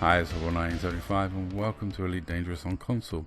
Hi, it's 1975 and welcome to Elite Dangerous on console.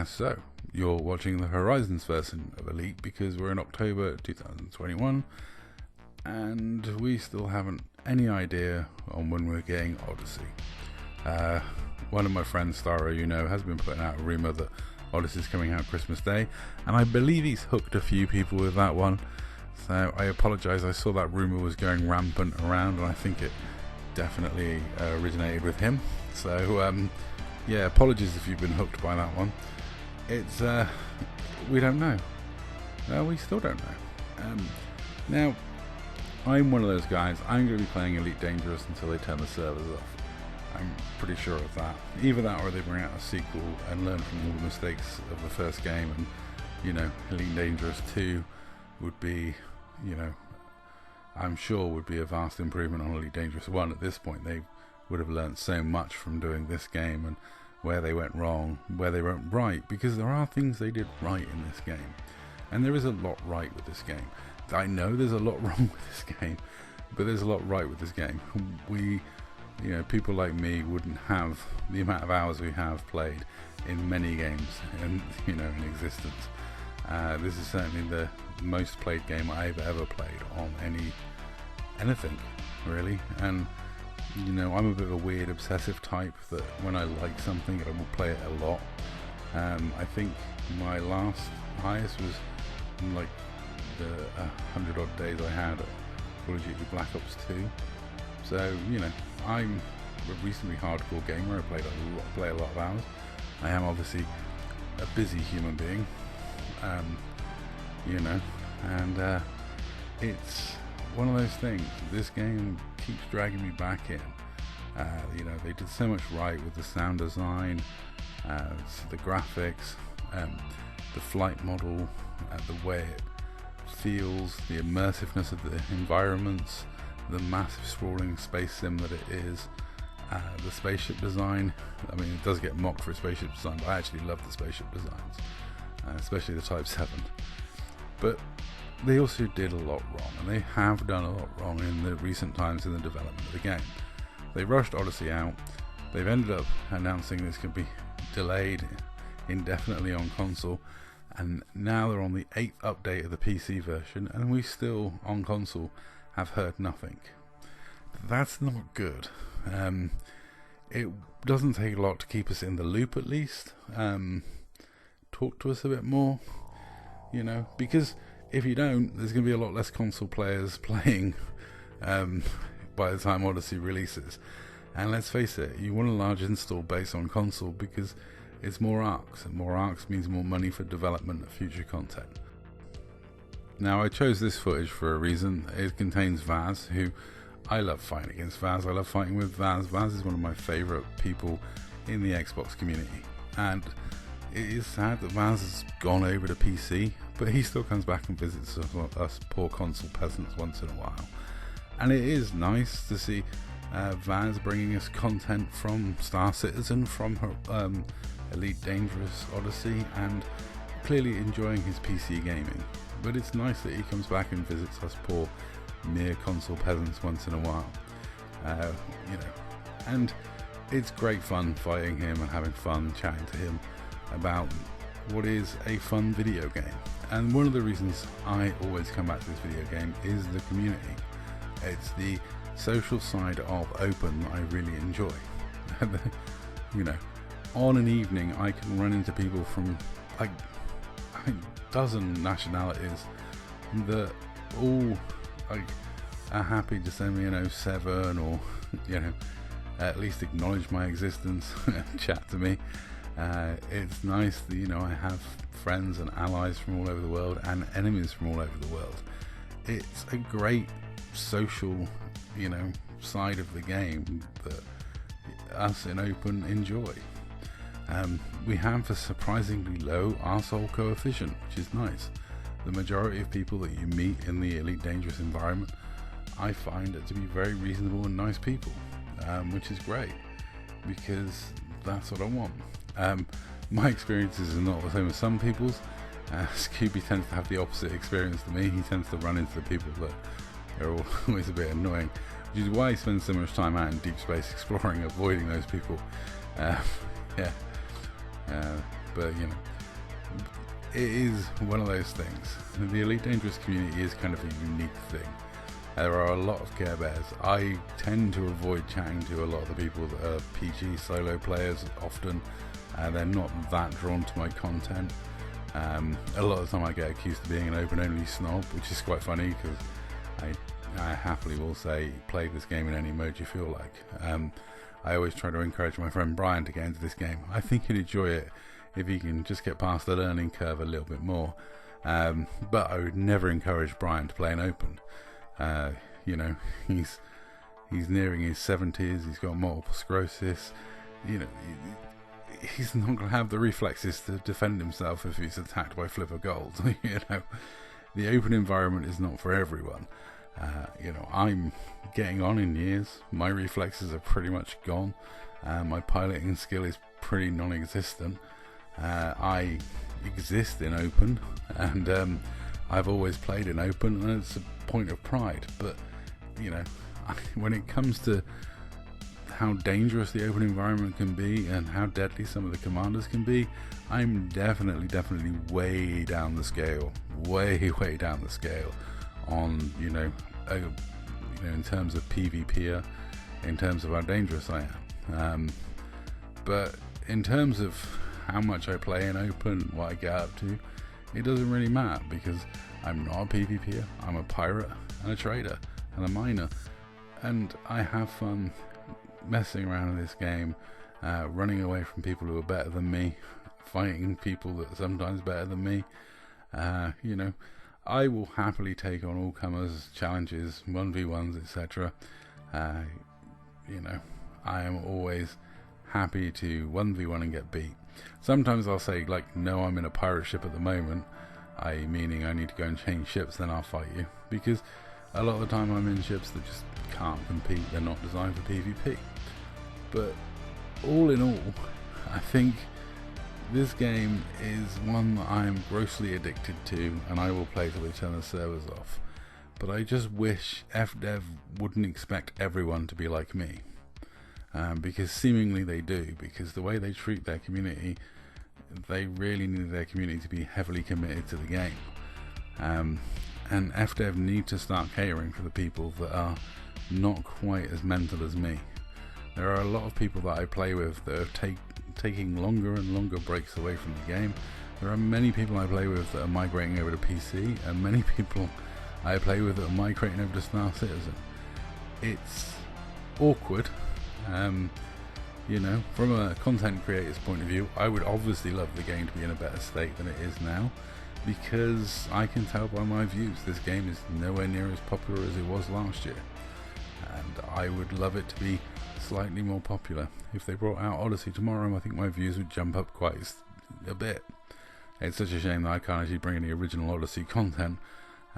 So, you're watching the Horizons version of Elite because we're in October 2021 and we still haven't any idea on when we're getting Odyssey. One of my friends, Starro, has been putting out a rumour that Odyssey is coming out Christmas Day, and I believe he's hooked a few people with that one. So I apologise, I saw that rumour was going rampant around and I think it definitely originated with him. So yeah, apologies if you've been hooked by that one. It's we don't know. We still don't know. Now, I'm one of those guys. I'm going to be playing Elite Dangerous until they turn the servers off. I'm pretty sure of that. Either that or they bring out a sequel and learn from all the mistakes of the first game, and Elite Dangerous 2 would be, I'm sure would be a vast improvement on Elite Dangerous 1. At this point they would have learned so much from doing this game and where they went wrong, where they went right, because there are things they did right in this game, and there is a lot right with this game. I know there's a lot wrong with this game, but there's a lot right with this game. People like me wouldn't have the amount of hours we have played in many games in existence. This is certainly the most played game I've ever played on anything really, and I'm a bit of a weird obsessive type that when I like something I will play it a lot. I think my last highest was like the 100 odd days I had at Call of Duty Black Ops 2. So I'm a reasonably hardcore gamer. I play a lot of hours. I am obviously a busy human being, and it's one of those things. This game keeps dragging me back in. They did so much right with the sound design, the graphics, the flight model, the way it feels, the immersiveness of the environments, the massive sprawling space sim that it is, the spaceship design. I mean, it does get mocked for spaceship design, but I actually love the spaceship designs, especially the Type 7. But they also did a lot wrong, and they have done a lot wrong in the recent times in the development of the game. They rushed Odyssey out. They've ended up announcing this could be delayed indefinitely on console, and now they're on the 8th update of the PC version, and we still on console have heard nothing. That's not good. It doesn't take a lot to keep us in the loop, at least. Talk to us a bit more, because if you don't, there's going to be a lot less console players playing by the time Odyssey releases. And let's face it, you want a large install base on console because it's more arcs, and more arcs means more money for development of future content. Now, I chose this footage for a reason. It contains Vaz, who I love fighting against. Vaz, I love fighting with Vaz. Vaz is one of my favourite people in the Xbox community, and it is sad that Vaz has gone over to PC, but he still comes back and visits us poor console peasants once in a while. And it is nice to see Vaz bringing us content from Star Citizen, from her, Elite Dangerous Odyssey, and clearly enjoying his PC gaming. But it's nice that he comes back and visits us poor mere console peasants once in a while. And it's great fun fighting him and having fun chatting to him about what is a fun video game. And one of the reasons I always come back to this video game is the community. It's the social side of Open that I really enjoy. On an evening I can run into people from like a dozen nationalities that all are happy to send me an 07 or at least acknowledge my existence and chat to me. It's nice that I have friends and allies from all over the world and enemies from all over the world. It's a great social side of the game that us in Open enjoy. We have a surprisingly low arsehole coefficient, which is nice. The majority of people that you meet in the Elite Dangerous environment, I find it to be very reasonable and nice people, which is great because that's what I want. My experiences are not the same as some people's. Scooby tends to have the opposite experience to me. He tends to run into the people that They're always a bit annoying, which is why I spend so much time out in deep space exploring, avoiding those people. Yeah, but you know, it is one of those things. The Elite Dangerous community is kind of a unique thing. There are a lot of Care Bears. I tend to avoid chatting to a lot of the people that are PG solo players often. They're not that drawn to my content. A lot of the time I get accused of being an open-only snob, which is quite funny because I happily will say play this game in any mode you feel like. I always try to encourage my friend Brian to get into this game. I think he'd enjoy it if he can just get past the learning curve a little bit more. But I would never encourage Brian to play an open. You know, he's nearing his 70s, he's got multiple sclerosis, you know, he's not going to have the reflexes to defend himself if he's attacked by Flip of Gold. You know, the open environment is not for everyone. You know, I'm getting on in years, my reflexes are pretty much gone, my piloting skill is pretty non-existent. I exist in open, and I've always played in open, and it's a point of pride. But you know, when it comes to how dangerous the open environment can be and how deadly some of the commanders can be, I'm definitely way down the scale, way down the scale on in terms of PvP, in terms of how dangerous I am. But in terms of how much I play in open, what I get up to, it doesn't really matter, because I'm not a PvPer, I'm a pirate and a trader and a miner, and I have fun messing around in this game, running away from people who are better than me, fighting people that are sometimes better than me. You know, I will happily take on all comers, challenges, 1v1s, etc. You know, I am always happy to 1v1 and get beat. Sometimes I'll say, like, no, I'm in a pirate ship at the moment, meaning I need to go and change ships, then I'll fight you, because a lot of the time I'm in ships that just can't compete, they're not designed for PvP. But all in all, I think this game is one that I am grossly addicted to, and I will play till they turn the servers off. But I just wish Fdev wouldn't expect everyone to be like me. Because seemingly they do, because the way they treat their community, they really need their community to be heavily committed to the game. And Fdev need to start catering for the people that are not quite as mental as me. There are a lot of people that I play with that are taking longer and longer breaks away from the game. There are many people I play with that are migrating over to PC, and many people I play with that are migrating over to Star Citizen. It's awkward. You know, from a content creator's point of view, I would obviously love the game to be in a better state than it is now, because I can tell by my views this game is nowhere near as popular as it was last year, and I would love it to be slightly more popular. If they brought out Odyssey tomorrow, I think my views would jump up quite a bit. It's such a shame that I can't actually bring any original Odyssey content,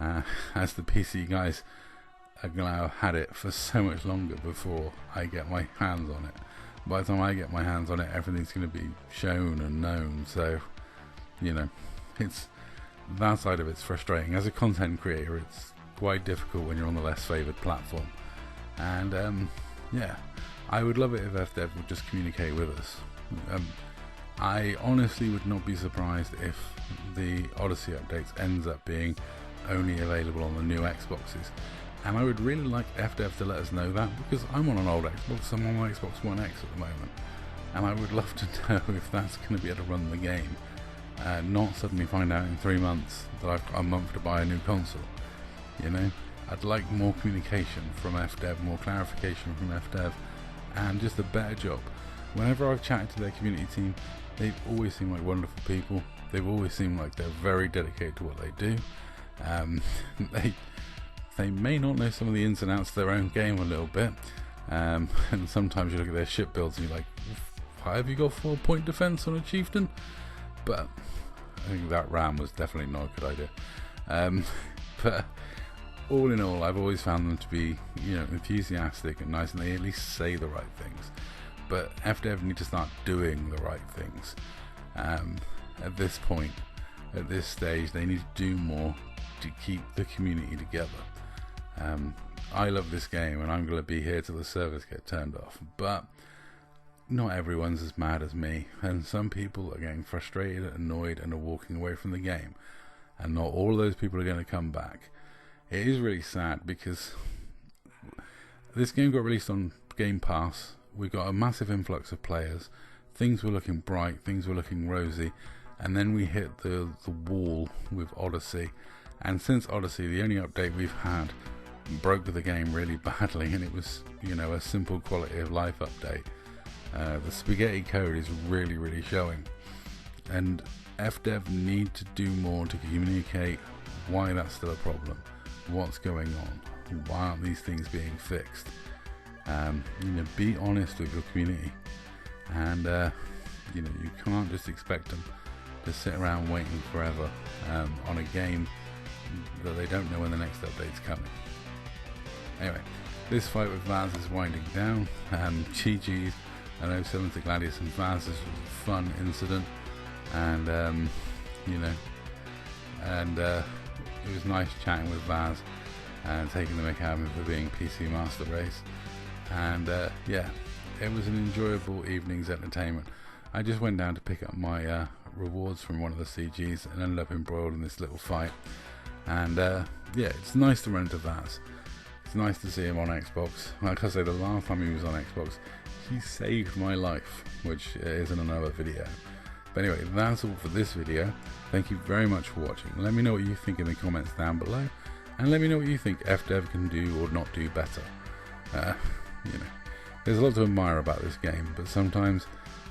as the PC guys are going to have had it for so much longer before I get my hands on it. By the time I get my hands on it, everything's going to be shown and known, so, you know, it's that side of it's frustrating. As a content creator, it's quite difficult when you're on the less favoured platform, and yeah, I would love it if Fdev would just communicate with us. I honestly would not be surprised if the Odyssey updates ends up being only available on the new Xboxes. And I would really like Fdev to let us know that, because I'm on an old Xbox, I'm on my Xbox One X at the moment, and I would love to know if that's going to be able to run the game, not suddenly find out in 3 months that I've got a month to buy a new console. You know, I'd like more communication from Fdev, more clarification from Fdev, and just a better job. Whenever I've chatted to their community team, they've always seemed like wonderful people. They've always seemed like they're very dedicated to what they do. They may not know some of the ins and outs of their own game a little bit, and sometimes you look at their ship builds and you're like, why have you got 4-point defense on a chieftain? But I think that ram was definitely not a good idea. But all in all, I've always found them to be, you know, enthusiastic and nice, and they at least say the right things. But Fdev need to start doing the right things. At this point, at this stage, they need to do more to keep the community together. I love this game, and I'm going to be here till the servers get turned off, but not everyone's as mad as me, and some people are getting frustrated, annoyed, and are walking away from the game, and not all of those people are going to come back. It is really sad because this game got released on Game Pass. We got a massive influx of players, things were looking bright, things were looking rosy, and then we hit the wall with Odyssey. And since Odyssey, the only update we've had broke the game really badly, and it was, a simple quality of life update. The spaghetti code is really showing, and Fdev need to do more to communicate why that's still a problem, what's going on, why aren't these things being fixed. Be honest with your community, and you can't just expect them to sit around waiting forever on a game that they don't know when the next update's coming. Anyway, this fight with Vaz is winding down. GG's. I know 7 to Gladius and Vaz. This was a fun incident, and it was nice chatting with Vaz and taking the mick out of him for being PC Master Race. And it was an enjoyable evening's entertainment. I just went down to pick up my rewards from one of the CGs and ended up embroiled in this little fight. And it's nice to run into Vaz. It's nice to see him on Xbox. Like I say, the last time he was on Xbox, he saved my life, which is in another video. But anyway, that's all for this video. Thank you very much for watching. Let me know what you think in the comments down below, and let me know what you think Fdev can do or not do better. There's a lot to admire about this game, but sometimes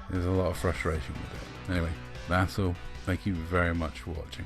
there's a lot of frustration with it. Anyway, that's all. Thank you very much for watching.